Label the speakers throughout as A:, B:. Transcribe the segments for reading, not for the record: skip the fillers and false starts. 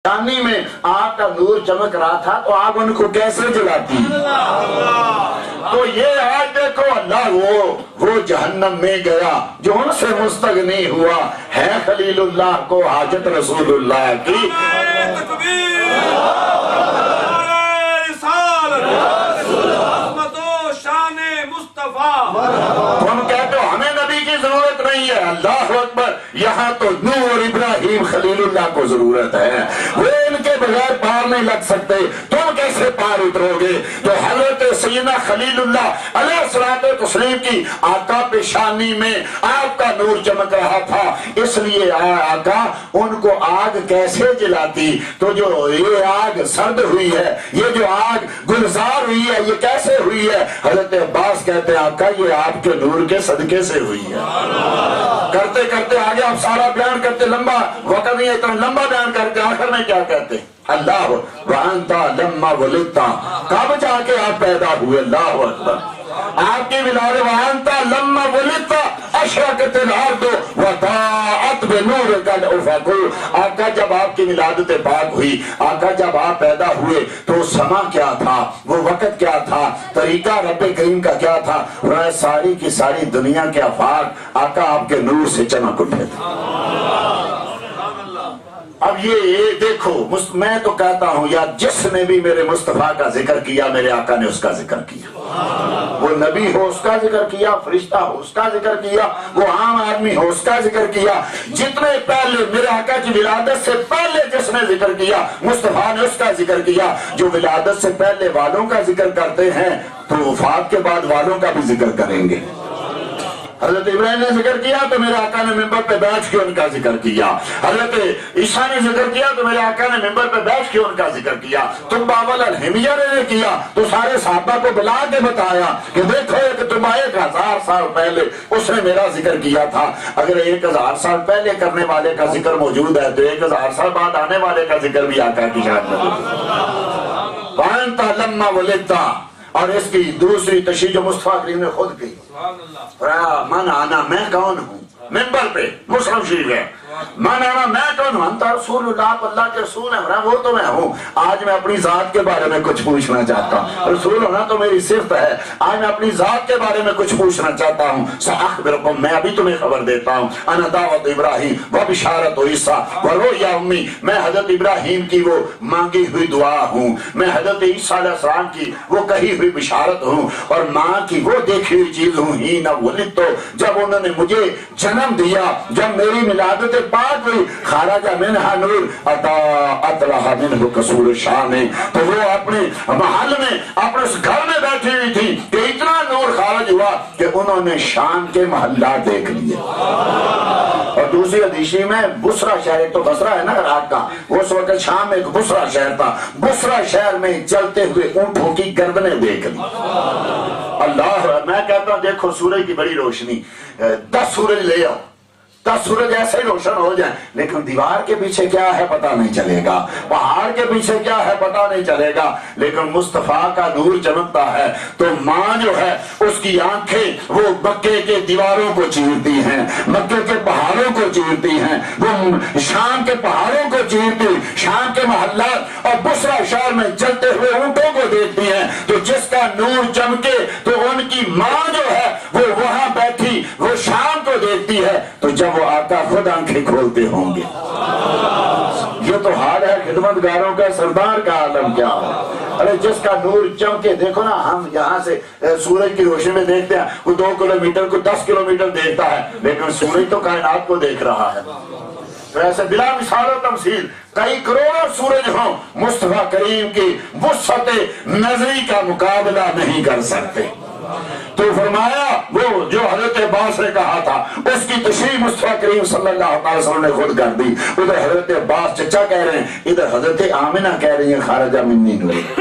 A: شانی میں آگ کا نور چمک رہا تھا تو آگ ان کو کیسے جلاتی؟ تو یہ آج دیکھو اللہ وہ جہنم میں گیا جو ان سے مستغنی ہوا ہے خلیل اللہ کو حاجت رسول اللہ کی. تم کہتے ہو ہمیں نبی کی ضرورت نہیں ہے. اللہ اکبر. یہاں تو نوح اور ابراہیم خلیل اللہ کو ضرورت ہے. وہ ان کے بغیر پار نہیں لگ سکتے. تم کیسے پار اترو گے؟ تو حضرت سیدنا خلیل اللہ علیہ الصلوۃ والتسلیم کی آقا پیشانی میں آپ کا نور چمک رہا تھا. اس لیے آقا ان کو آگ کیسے جلاتی؟ تو جو یہ آگ سرد ہوئی ہے، یہ جو آگ گلزار ہوئی ہے، یہ کیسے ہوئی ہے؟ حضرت عباس کہتے ہیں آقا یہ آپ کے نور کے صدقے سے ہوئی ہے. کرتے کرتے آگے آپ سارا بیان کرتے، لمبا وقت نہیں ہے اتنا لمبا بیان کرتے. آخر میں کیا کہتے ہیں؟ اللہ وانتا لما ولدتا، کب جا کے آپ پیدا ہوئے؟ اللہ اکبر. آپ کی ولادت وانتا لما ولدتا اشرقت الارض وضاءت بنورک الافق. آقا جب آپ کی ولادت پاک ہوئی، آقا جب آپ پیدا ہوئے تو سما کیا تھا، وہ وقت کیا تھا، طریقہ رب کریم کا کیا تھا؟ ساری کی ساری دنیا کے آفاق آقا آپ کے نور سے چمک اٹھے تھے. اب یہ دیکھو، میں تو کہتا ہوں یا جس نے بھی میرے مصطفیٰ کا ذکر کیا میرے آقا نے اس کا ذکر کیا. وہ نبی ہو اس کا ذکر کیا، فرشتہ ہو اس کا ذکر کیا، وہ عام آدمی ہو اس کا ذکر کیا. جتنے پہلے میرے آقا کی ولادت سے پہلے جس نے ذکر کیا مصطفیٰ نے اس کا ذکر کیا. جو ولادت سے پہلے والوں کا ذکر کرتے ہیں تو وفات کے بعد والوں کا بھی ذکر کریں گے. حضرت ابراہیم نے ذکر کیا تو میرے آقا نے ممبر پہ بیٹھ کے ان کا ذکر کیا. حضرت عیسیٰ نے ذکر کیا تو میرے آقا نے ممبر پہ بیٹھ کے ان کا ذکر کیا. تم بابل الحمیہ نے کیا تو سارے صحابہ کو بلا کے بتایا کہ دیکھو ایک تم 1000 سال پہلے اس نے میرا ذکر کیا تھا. اگر 1000 سال پہلے کرنے والے کا ذکر موجود ہے تو 1000 سال بعد آنے والے کا ذکر بھی آقا کی شان میں. وانتا لما ولدتا. اور اس کی دوسری تشریح جو مصطفیٰ کریم نے خود کی، من آنا، میں کون ہوں. ممبر پہ مسلم شریف ہے، من آنا، میں کون ہوں. انت رسول اللہ، اللہ کے رسول ہیں. وہ تو میں ہوں. آج میں اپنی ذات کے بارے میں کچھ پوچھنا چاہتا ہوں. رسول ہونا تو میری صفت ہے. آج میں اپنی ذات کے بارے میں کچھ پوچھنا چاہتا ہوں. سأخبرکم، میں ابھی تمہیں خبر دیتا ہوں. انا دعوت ابراہیم و بشارت عیسیٰ و رؤیا امی، میں حضرت ابراہیم کی وہ مانگی ہوئی دعا ہوں. میں حضرت عیسیٰ علیہ السلام کی وہ کہی ہوئی بشارت ہوں، اور ماں کی وہ دیکھی ہوئی چیز ہوں. ہی نہ ولدت، تو جب انہوں نے مجھے جنم دیا، جب میری ولادت پاک ہوئی، خرج منہا نور اضاءت لہا منہ قصور شام، تو وہ اپنے محل میں اپنے اس گھر میں بیٹھی ہوئی تھی کہ اتنا نور خارج ہوا کہ انہوں نے شام کے محلات دیکھ لیے. اور دوسری حدیث میں بصرہ شہر، تو بصرہ ہے نا عراق کا، اس وقت شام میں ایک بصرہ شہر تھا. بصرہ شہر میں چلتے ہوئے اونٹوں کی گردنیں دیکھ لی. اللہ، میں کہتا ہوں دیکھو سورج کی بڑی روشنی، 10 سورج لے آؤ، 10 سورج ایسے ہی روشن ہو جائیں، لیکن دیوار کے پیچھے کیا ہے پتہ نہیں چلے گا، پہاڑ کے پیچھے کیا ہے پتہ نہیں چلے گا. لیکن مصطفیٰ کا نور چمکتا ہے تو ماں جو ہے اس کی آنکھیں وہ مکے کے دیواروں کو چیرتی ہیں، مکے کے پہاڑوں کو چیرتی ہیں، وہ شام کے پہاڑوں کو چیرتی، شام کے محلات اور بصرہ شہر میں چلتے ہوئے اونٹوں کو دیکھتی ہیں. تو جس کا نور چمکے تو ان کی ماں جو ہے وہ وہاں بیٹھی وہ شام کو دیکھتی ہے. تو جب وہ آقا خود آنکھیں کھولتے ہوں گے. یہ تو حال ہے خدمت گاروں کا، سردار کا عالم کیا ہے. ارے جس کا نور چمکے، دیکھو نا ہم یہاں سے سورج کی روشنی میں دیکھتے ہیں، وہ 2 کلومیٹر کو 10 کلومیٹر دیکھتا ہے، لیکن سورج تو کائنات کو دیکھ رہا ہے. تو ایسے بلا مثال و تمثیل کئی کروڑوں سورج ہوں، مصطفیٰ کریم کی وسعت نظری کا مقابلہ نہیں کر سکتے. تو فرمایا وہ جو حضرت عباس نے کہا تھا اس کی تشریح مصطفیٰ کریم صلی اللہ علیہ وسلم نے خود کر دی. ادھر حضرت عباس چچا کہہ رہے ہیں، ادھر حضرت آمنہ کہہ رہی ہیں خارج منی نور.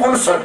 A: 59,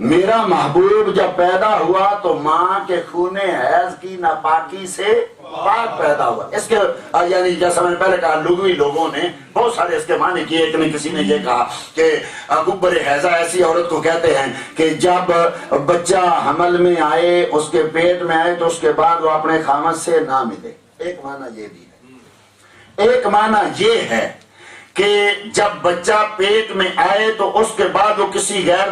A: میرا محبوب جب پیدا ہوا تو ماں کے خون حیض کی ناپاکی سے پاک پیدا ہوا. اس کے یعنی جیسا میں نے پہلے کہا لغوی لوگوں نے بہت سارے اس کے معنی کیے. ایک نے کسی نے یہ کہا کہ غبر حیضہ ایسی عورت کو کہتے ہیں کہ جب بچہ حمل میں آئے، اس کے پیٹ میں آئے، تو اس کے بعد وہ اپنے خامد سے نہ ملے. ایک معنی یہ بھی ہے. ایک معنی یہ ہے کہ جب بچہ پیٹ میں آئے تو اس کے بعد وہ کسی غیر